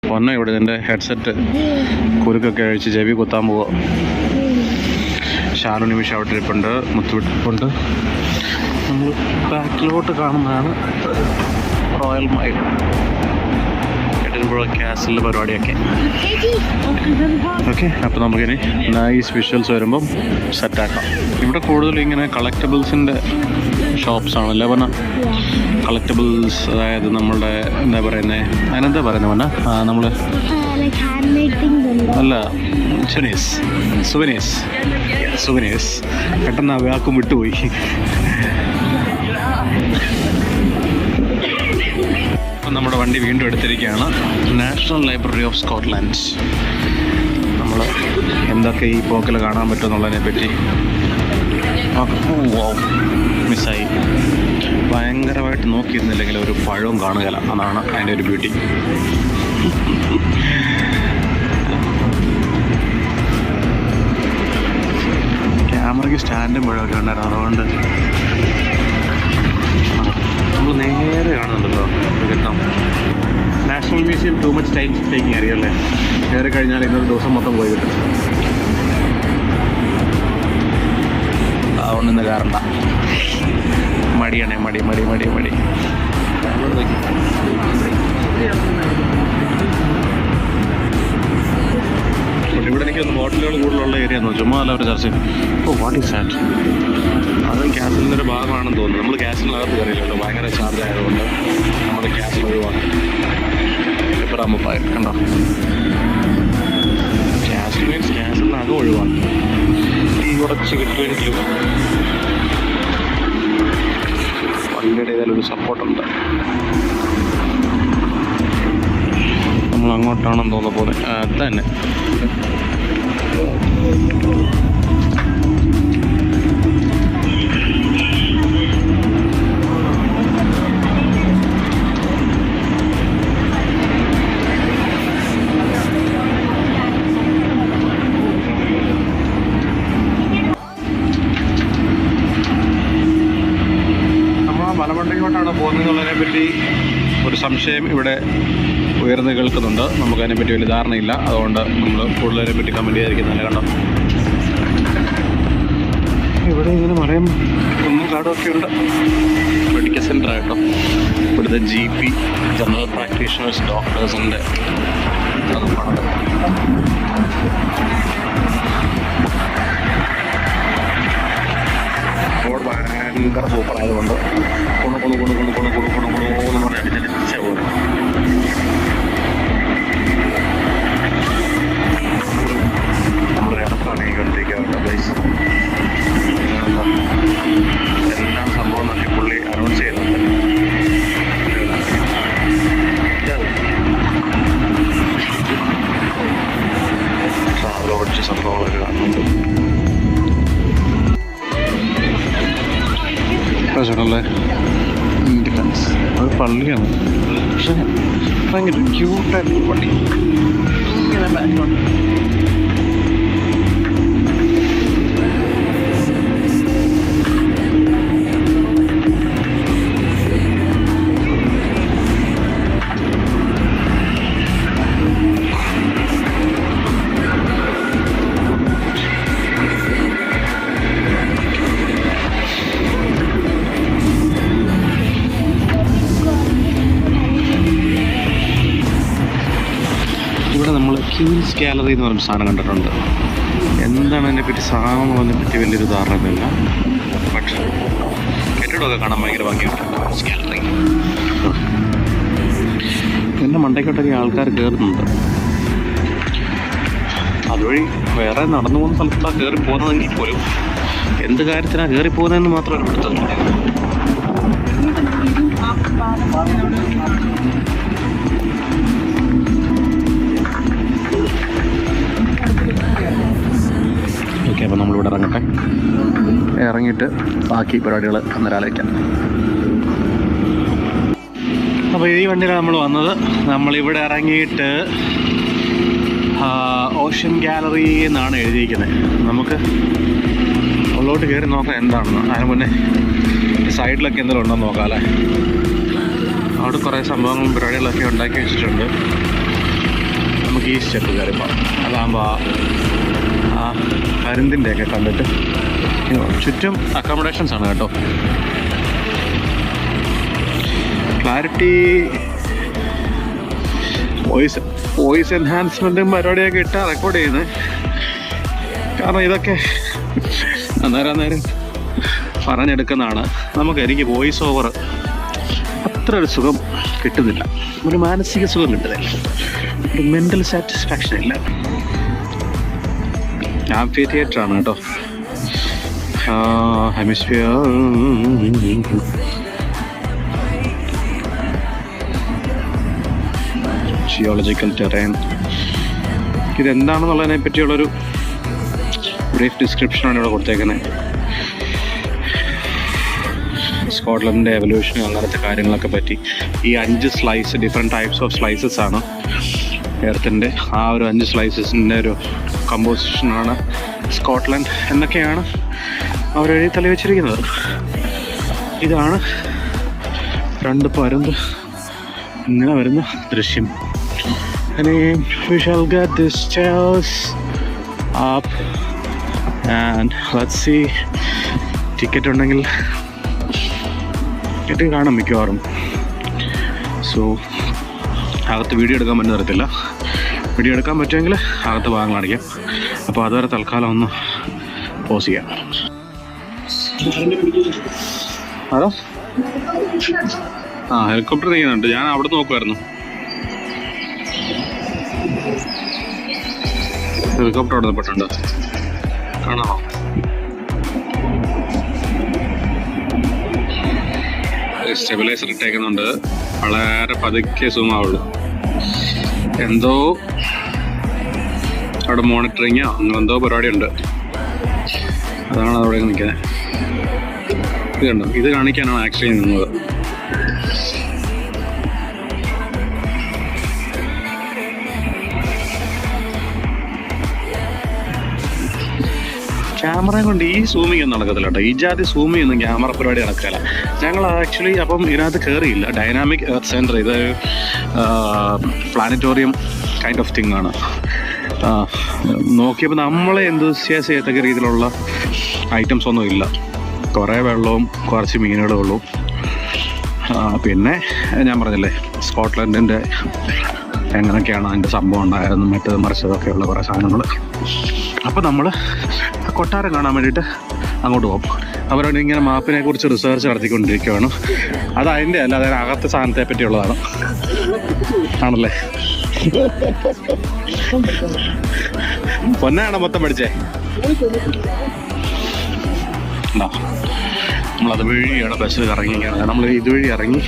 പൊന്ന ഇവിടെ ഇതിൻ്റെ ഹെഡ്സെറ്റ് കുരുക്കൊക്കെ അഴിച്ച് ചെവി കുത്താൻ പോവുക. ഷാനു നിമിഷം അവിടെ ഇരിപ്പുണ്ട്, മുത്തുവിട്ടിപ്പുണ്ട്. നമ്മൾ ബാക്കിലോട്ട് കാണുന്നതാണ് റോയൽ മൈൽ, എഡിൻബറോ കാസിലിൻ്റെ പരിപാടിയൊക്കെ. ഓക്കെ, അപ്പോൾ നമുക്കിനി നൈസ് വിഷ്വൽസ് വരുമ്പം സെറ്റാക്കാം. ഇവിടെ കൂടുതലും ഇങ്ങനെ കളക്റ്റബിൾസിൻ്റെ ഷോപ്സാണല്ലേ പറഞ്ഞാൽ. കളക്റ്റബിൾസ്, അതായത് നമ്മളുടെ എന്താ പറയുന്നത്, അതിനെന്താ പറയുന്നത് പറഞ്ഞാൽ നമ്മൾ അല്ല സുവനീസ് പെട്ടെന്ന് അവയാക്കും വിട്ടുപോയി. അപ്പം നമ്മുടെ വണ്ടി വീണ്ടും എടുത്തിരിക്കുകയാണ്. National Library of Scotland. നമ്മൾ എന്തൊക്കെ ഈ പോക്കിൽ കാണാൻ പറ്റുമെന്നുള്ളതിനെ പറ്റി മിസ്സായി. ഭയങ്കരമായിട്ട് നോക്കിയിരുന്നില്ലെങ്കിൽ ഒരു പഴവും കാണുകയില്ല, അതാണ് അതിൻ്റെ ഒരു ബ്യൂട്ടി. ക്യാമറയ്ക്ക് സ്റ്റാൻഡും പഴമൊക്കെ ഉണ്ടായിരുന്നു, അതുകൊണ്ട് നമ്മൾ നേരെ കാണുന്നുണ്ടല്ലോ കിട്ടാം. National Museum too much time taking അറിയാമല്ലേ. കയറി കഴിഞ്ഞാൽ ഇന്നൊരു ദിവസം മൊത്തം പോയി കിട്ടും. അതുകൊണ്ട് ഇന്ന് കയറണ്ട, മടിയാണേ, മടി. ഇവിടെ എനിക്കൊന്ന് ഹോട്ടലുകൾ കൂടുതലുള്ള ഏരിയ എന്ന് ചുമ്മാ എല്ലാവരും ചർച്ച ചെയ്യും. What is that? അത് ക്യാസിലിൻ്റെ ഒരു ഭാഗമാണെന്ന് തോന്നുന്നു. നമ്മൾ ക്യാസിലിനകത്ത് കയറിയില്ലല്ലോ, ഭയങ്കര ചാർജ് ആയതുകൊണ്ട് നമ്മൾ ക്യാസിൽ ഒഴിവാക്കി. ഇപ്പോൾ അമ്മപ്പായ കണ്ടോ, ക്യാസിലിനകം ഒഴിവാക്കി. ഈ കുറച്ച് കിട്ടുമെങ്കിലും വണ്ടിയുടെ ഏതായാലും സപ്പോർട്ടുണ്ട്. നമ്മൾ അങ്ങോട്ടാണെന്ന് തോന്നുന്ന പോലെ അത് തന്നെ. മലമണ്ടയിലോട്ടാണ് പോകുന്നതെന്നുള്ളതിനെ പറ്റി ഒരു സംശയം ഇവിടെ ഉയർന്നു കേൾക്കുന്നുണ്ട്. നമുക്കതിനെപ്പറ്റി വലിയ ധാരണയില്ല, അതുകൊണ്ട് നമ്മൾ കൂടുതലിനെ പറ്റി കമൻറ്റ് ചെയ്തിരിക്കുന്നില്ല. കണ്ടോ, ഇവിടെ ഇങ്ങനെ മലയും കുന്നും കാടുമൊക്കെ ഉണ്ട്. മെഡിക്കൽ സെൻ്റർ ആയിട്ടോ. ഇവിടുത്തെ GP ജനറൽ പ്രാക്ടീഷണേഴ്സ് ഡോക്ടേഴ്സിൻ്റെ അതുമാണ്. റോഡ് ഭയങ്കര സൂപ്പറായതുകൊണ്ട് എന്ന് പറഞ്ഞാൽ തിരിച്ച പോലെ. നമ്മുടെ ഇടക്കാണ് ഈ കണ്ടിരിക്കാറുണ്ട് പ്ലേസ്. എല്ലാം സംഭവം നോക്കി പുള്ളി അനൗൺസ് ചെയ്യുന്നുണ്ട്. ട്രാവലോടിച്ച സംഭവങ്ങളൊക്കെ കാണുന്നുണ്ട്. ല്ലേ ഇൻഡിപെൻഡൻസ് ഒരു പള്ളിയാണ്, പക്ഷെ ഭയങ്കര ക്യൂട്ടായിട്ടുള്ള പള്ളി. ഇങ്ങനെ ബാക്ക്ഗ്രൗണ്ട് ക്യൂൻസ് ഗാലറി എന്ന് പറയുന്ന സാധനം കണ്ടിട്ടുണ്ട്. എന്താണ് അതിനെപ്പറ്റി സാധനം പറ്റി വലിയൊരു ധാരണയില്ല, പക്ഷേ കെട്ടിടമൊക്കെ കാണാൻ ഭയങ്കര ഭംഗിയുണ്ട്. ക്യൂൻസ് ഗാലറി എൻ്റെ മണ്ടയ്ക്കോട്ടൊക്കെ ആൾക്കാർ കയറുന്നുണ്ട്. അതുവഴി വേറെ നടന്നു പോകുന്ന സ്ഥലത്താണ് കയറി പോകുന്നതെങ്കിൽ പോലും എന്ത് കാര്യത്തിനാണ് കയറി പോകുന്നതെന്ന് മാത്രമല്ല എടുത്തുന്നില്ല. ഓക്കെ, അപ്പോൾ നമ്മളിവിടെ ഇറങ്ങട്ടെ. ഇറങ്ങിയിട്ട് ബാക്കി പരിപാടികൾ അന്നേരം ആലോചിക്കാം. അപ്പോൾ ഈ വണ്ടിയിലാണ് നമ്മൾ വന്നത്. നമ്മളിവിടെ ഇറങ്ങിയിട്ട് ഓഷ്യൻ ഗാലറി എന്നാണ് എഴുതിയിരിക്കുന്നത്. നമുക്ക് ഉള്ളോട്ട് കയറി നോക്കാം എന്താണെന്ന്. അതിന് മുന്നേ സൈഡിലൊക്കെ എന്തെങ്കിലും ഉണ്ടോ നോക്കാം അല്ലേ. അവിടെ കുറേ സംഭവങ്ങളും പരിപാടികളൊക്കെ ഉണ്ടാക്കി വെച്ചിട്ടുണ്ട്. ഈ സ്റ്റെപ്പ് കയറിപ്പോൾ അതാകുമ്പോൾ ആ കരിന്തിൻ്റെയൊക്കെ കണ്ടിട്ട് ചുറ്റും അക്കോമഡേഷൻസ് ആണ് കേട്ടോ. ക്ലാരിറ്റി വോയിസ് എൻഹാൻസ്മെൻറ്റും പരിപാടിയൊക്കെ ഇട്ടാൽ റെക്കോർഡ് ചെയ്യുന്നത്. കാരണം ഇതൊക്കെ അന്നേരം പറഞ്ഞെടുക്കുന്നതാണ്. എനിക്ക് വോയിസ് ഓവർ അത്ര ഒരു സുഖം കിട്ടുന്നില്ല, ഒരു മാനസിക സുഖം കിട്ടുന്നില്ല, ഒരു മെൻ്റൽ സാറ്റിസ്ഫാക്ഷൻ ഇല്ല. ആംഫി തിയേറ്റർ ആണ് കേട്ടോ. Hemisphere geological terrain. ഇതെന്താണെന്നുള്ളതിനെ പറ്റിയുള്ളൊരു ബ്രീഫ് ഡിസ്ക്രിപ്ഷനാണ് ഇവിടെ കൊടുത്തേക്കുന്നത്. സ്കോട്ട്ലൻഡിൻ്റെ എവല്യൂഷനും അങ്ങനത്തെ കാര്യങ്ങളൊക്കെ പറ്റി ഈ 5 slice, different types of slices ആണ് എർത്തിൻ്റെ. ആ ഒരു 5 സ്ലൈസസിൻ്റെ ഒരു കമ്പോസിഷനാണ് സ്കോട്ട്ലൻഡ് എന്നൊക്കെയാണ് അവരെഴുതി തെളിയിച്ചിരിക്കുന്നത്. ഇതാണ് 2 പരുന്ത് ഇങ്ങനെ വരുന്ന ദൃശ്യം. We shall get this stairs up and let's see. Ticket ഉണ്ടെങ്കിൽ ടിക്കറ്റ് കാണും മിക്കവാറും. സോ അകത്ത് വീഡിയോ എടുക്കാൻ പറ്റുന്ന തരത്തില്ല. വീഡിയോ എടുക്കാൻ പറ്റുമെങ്കിൽ അകത്ത് ഭാഗം കാണിക്കാം. അപ്പോൾ അതുവരെ തൽക്കാലം ഒന്ന് പോസ് ചെയ്യാം. അതോ ഹെലികോപ്റ്റർ നീങ്ങുന്നുണ്ട്. ഞാൻ അവിടെ നോക്കുമായിരുന്നു. ഹെലികോപ്റ്റർ അവിടെ നിൽപ്പുണ്ട്, കാണാമോ? സ്റ്റെബിലൈസർ ഇട്ടേക്കുന്നുണ്ട്. വളരെ പതുക്കെ സൂമാവുള്ളൂ. എന്തോ അവിടെ മോണിറ്ററിങ്ങോ അങ്ങനെന്തോ പരിപാടി ഉണ്ട്. അതാണ് അവിടെ നിൽക്കുന്നത്. ഇത് കണ്ടോ, ഇത് കാണിക്കാനാണ് ആക്ച്വലി നിന്നത്. ക്യാമറ കൊണ്ട് ഈ സൂമിങ് ഒന്നും നടക്കത്തില്ല കേട്ടോ. ഈ ജാതി സൂമിങ് ഒന്നും ക്യാമറ പരിപാടി നടക്കില്ല. ഞങ്ങൾ ആക്ച്വലി അപ്പം ഇതിനകത്ത് കയറിയില്ല. ഡൈനാമിക് എർത്ത് സെൻറ്റർ, ഇത് പ്ലാനറ്റോറിയം കൈൻഡ് ഓഫ് തിങ് ആണ്. നോക്കിയപ്പോൾ നമ്മളെ എന്തൂസിയാസ് ചെയ്യത്തക്ക രീതിയിലുള്ള ഐറ്റംസ് ഒന്നും ഇല്ല. കുറേ വെള്ളവും കുറച്ച് മീനുകളും ഉള്ളൂ. പിന്നെ ഞാൻ പറഞ്ഞില്ലേ സ്കോട്ട്ലൻഡിൻ്റെ എങ്ങനെയൊക്കെയാണ് അതിൻ്റെ സംഭവം ഉണ്ടായതെന്നും മറിച്ചതൊക്കെയുള്ള കുറേ സാധനങ്ങൾ. അപ്പോൾ നമ്മൾ കൊട്ടാരം കാണാൻ വേണ്ടിയിട്ട് അങ്ങോട്ട് പോകും. അവരോട് ഇങ്ങനെ മാപ്പിനെ കുറിച്ച് റിസർച്ച് നടത്തിക്കൊണ്ടിരിക്കുകയാണ്. അത് അതിൻ്റെ അല്ല, അതിന് അകത്തെ സാധനത്തെ പറ്റിയുള്ളതാണ്. ആണല്ലേ? പൊന്നാണ് മൊത്തം പഠിച്ചേ. നമ്മളത് വഴിയാണ് ബസ്സിൽ ഇറങ്ങിയാണ്. നമ്മൾ ഇതുവഴി ഇറങ്ങി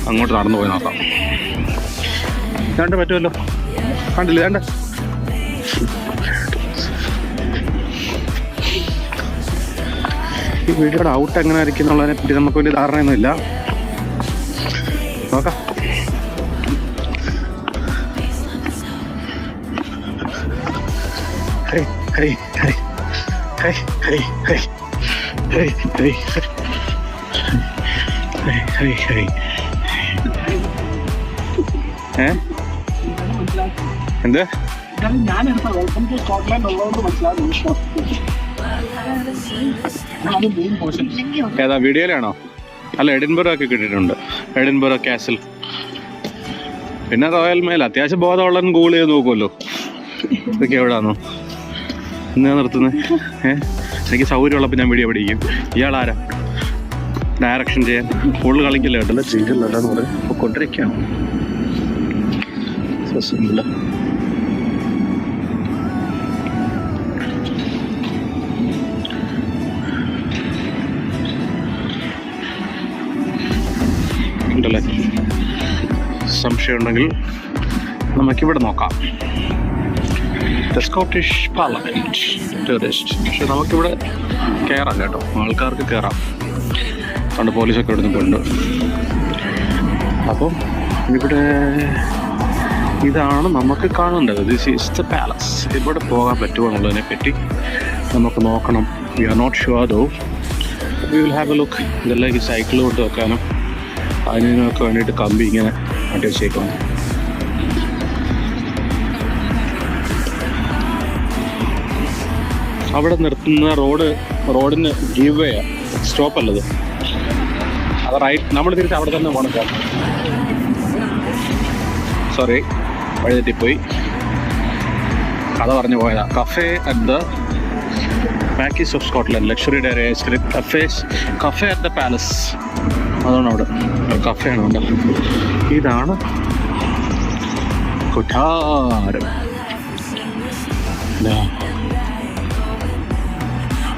അങ്ങോട്ട് നടന്നു പോയി നോക്കാം. കണ്ട് പറ്റുമല്ലോ, കണ്ടില്ലേ? കണ്ട ഈ വീഡിയോയുടെ ഔട്ട് എങ്ങനെ ആയിരിക്കും എന്നുള്ളതിനെ പറ്റി നമുക്ക് വലിയ ധാരണയൊന്നുമില്ല. നോക്കാം. എന്ത് ഏതാ വീഡിയോയിലാണോ? അല്ല, എഡിൻബറോ ഒക്കെ കിട്ടിയിട്ടുണ്ട്. എഡിൻബറോ കാസിൽ, പിന്നെ റോയൽ മെയിൽ. അത്യാവശ്യം ബോധമുള്ളവൻ ഗൂഗിൾ ചെയ്ത് നോക്കുമല്ലോ ഇതൊക്കെ എവിടാന്നോ. എന്നാ നിർത്തുന്നത്? എനിക്ക് സൗകര്യമുള്ളപ്പോൾ ഞാൻ വീഡിയോ പഠിക്കും. ഇയാളാരാ ഡയറക്ഷൻ ചെയ്യാൻ? ഫുള്ള് കളിക്കില്ല കേട്ടല്ലോ, ചെയ്തില്ലല്ലോ എന്ന് പറയും. അപ്പോൾ കൊണ്ടിരിക്കുകയാണ്. So simple. ഉണ്ടല്ലേ? സംശയം ഉണ്ടെങ്കിൽ നമുക്കിവിടെ നോക്കാം. The Scottish parliament tourist. പക്ഷെ നമുക്കിവിടെ കയറാം കേട്ടോ, ആൾക്കാർക്ക് കയറാം. അതുകൊണ്ട് പോലീസൊക്കെ ഇവിടെ നിൽക്കുന്നുണ്ട്. അപ്പം ഇവിടെ ഇതാണ് നമുക്ക് കാണേണ്ടത്. This is the palace. ഇവിടെ പോകാൻ പറ്റുമോ എന്നുള്ളതിനെ പറ്റി നമുക്ക് നോക്കണം. We are not sure though. We will have a look. ഇതെല്ലാം ഈ സൈക്കിൾ കൊണ്ട് വെക്കാനും അതിനൊക്കെ വേണ്ടിയിട്ട് കമ്പി ഇങ്ങനെ മാറ്റി വെച്ചേക്കണം. അവിടെ നിർത്തുന്ന റോഡിന് ഗീവ് വേ സ്റ്റോപ്പ് അല്ലത്. അത് റൈറ്റ്, നമ്മൾ തിരിച്ച് അവിടെ തന്നെ പോകണം. സോറി, വഴി തെറ്റിപ്പോയി. കഥ പറഞ്ഞു പോയതാ. കഫേ അറ്റ് ദ പാക്കീസ് of Scotland, luxury dairy ice cream cafe at the palace. അതാണ് അവിടെ കഫേയാണ് ഉണ്ട്. ഇതാണ് കൊട്ടാരം.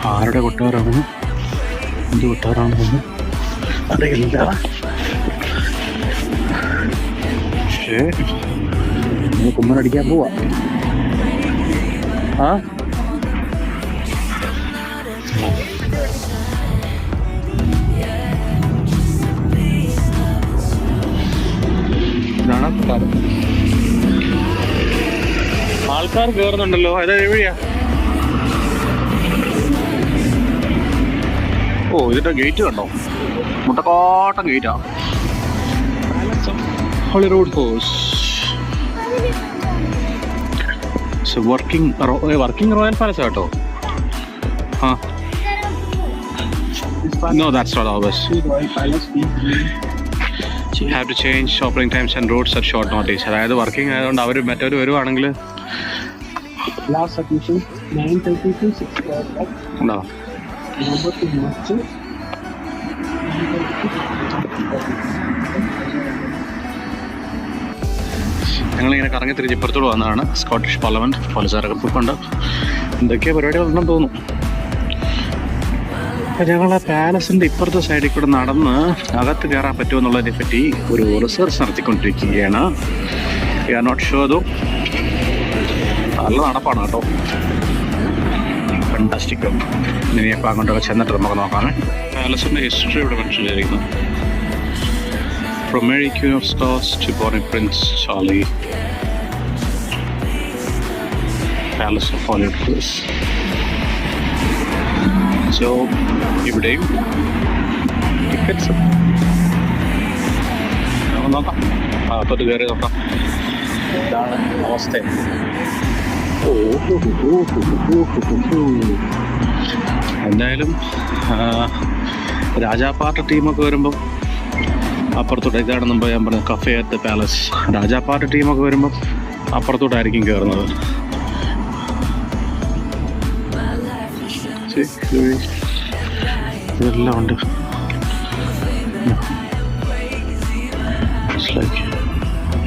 ആരുടെ കൊട്ടാരമാണ്, എന്ത് കൊട്ടാരമാണെന്ന് അറിയില്ല. പക്ഷേ കുമ്മനടിക്കാൻ പോവാ. ആ ഇതാണ് കൊട്ടാരം. ആൾക്കാർ കയറുന്നുണ്ടല്ലോ. അത് എവിടെയാ? ഓ, ഇതിന്റെ ഗേറ്റ് കണ്ടോ? മുട്ടക്കോട്ടം ഗേറ്റാ. Holyrood House. Working royal palace കേട്ടോ. ആ, no, that's not ours. You have to change operating times and routes at short notice. അതായത് വർക്കിംഗ് ആയതുകൊണ്ട് അവർ മറ്റവർ വരുവാണെങ്കിൽ Last admission 9:30 to 6 o'clock. ഉണ്ടോ? Number to March. ഞങ്ങളിങ്ങനെ കറങ്ങി തിരിച്ച് ഇപ്പുറത്തോട് വന്നതാണ്. സ്കോട്ടിഷ് പാർലമെൻറ്റ് പോലീസുകാരൊക്കെ പോയിക്കൊണ്ട് എന്തൊക്കെയോ പരിപാടികളുണ്ടെന്ന് തോന്നുന്നു. അപ്പം ഞങ്ങൾ ആ പാലസിൻ്റെ ഇപ്പുറത്തെ സൈഡിൽ കൂടെ നടന്ന് അകത്ത് കയറാൻ പറ്റുമെന്നുള്ളതിനെ പറ്റി ഒരു റിസർച്ച് നടത്തിക്കൊണ്ടിരിക്കുകയാണ്. വി ആർ നോട്ട് ഷുവർ ദോ. നല്ല നടപ്പാണ് കേട്ടോ, ഫാന്റാസ്റ്റിക്. ഇനിയിപ്പോൾ അങ്ങോട്ടൊക്കെ ചെന്നിട്ട് നമുക്ക് നോക്കാമേ. പാലസിൻ്റെ ഹിസ്റ്ററി ഇവിടെ മെൻഷൻ ചെയ്തിരിക്കുന്നു. From Mary Queen of Scots to born Prince Charlie, Palace of Holyrood Place. So, ഇവിടെയും ടിക്കറ്റ്സ് നോക്കാം. അകത്തോട്ട് കയറി നോക്കാം. ഇതാണ് അവസ്ഥ. എന്തായാലും രാജാപ്പാർട്ടി ടീമൊക്കെ വരുമ്പം അപ്പുറത്തോട്ട്, ഇതാണ് മുമ്പ് ഞാൻ പറഞ്ഞത് കഫേ അറ്റ് ദ പാലസ്. രാജാപ്പാർട്ടി ടീമൊക്കെ വരുമ്പം അപ്പുറത്തോട്ടായിരിക്കും കയറുന്നത്. ഇതെല്ലാം ഉണ്ട്.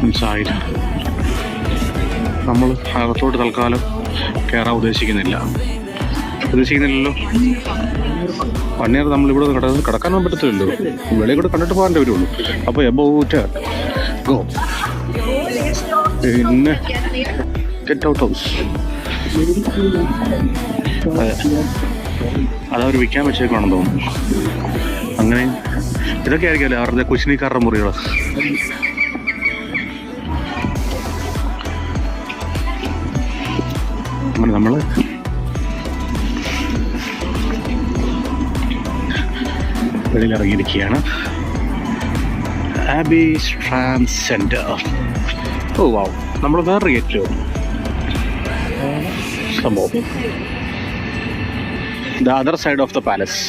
ഇൻസൈഡ് നമ്മൾ അകത്തോട്ട് തൽക്കാലം കയറാൻ ഉദ്ദേശിക്കുന്നില്ലല്ലോ. 1 year നമ്മളിവിടെ കിടക്കാനൊന്നും പറ്റത്തില്ലല്ലോ. വെളിയിൽ കൂടെ കണ്ടിട്ട് പോകാൻ്റെ വരുള്ളൂ. അപ്പോൾ എബൌട്ട് ഗോ. പിന്നെ ഗെറ്റ് ഔട്ട് ഹൗസ്. അതവർ വിൽക്കാൻ വെച്ചേക്കാണെന്ന് തോന്നുന്നു. അങ്ങനെ ഇതൊക്കെ ആയിരിക്കുമല്ലേ അവരുടെ കുശിനിക്കാരുടെ മുറികൾ. അങ്ങനെ നമ്മൾ വെളിയിലിറങ്ങിയിരിക്കുകയാണ്. ആബി ട്രാൻസ് സെൻറ്റർ. ഓ വാവ്, നമ്മൾ വേറെ ഗേറ്റിലോ സംഭവം. The other side of the palace.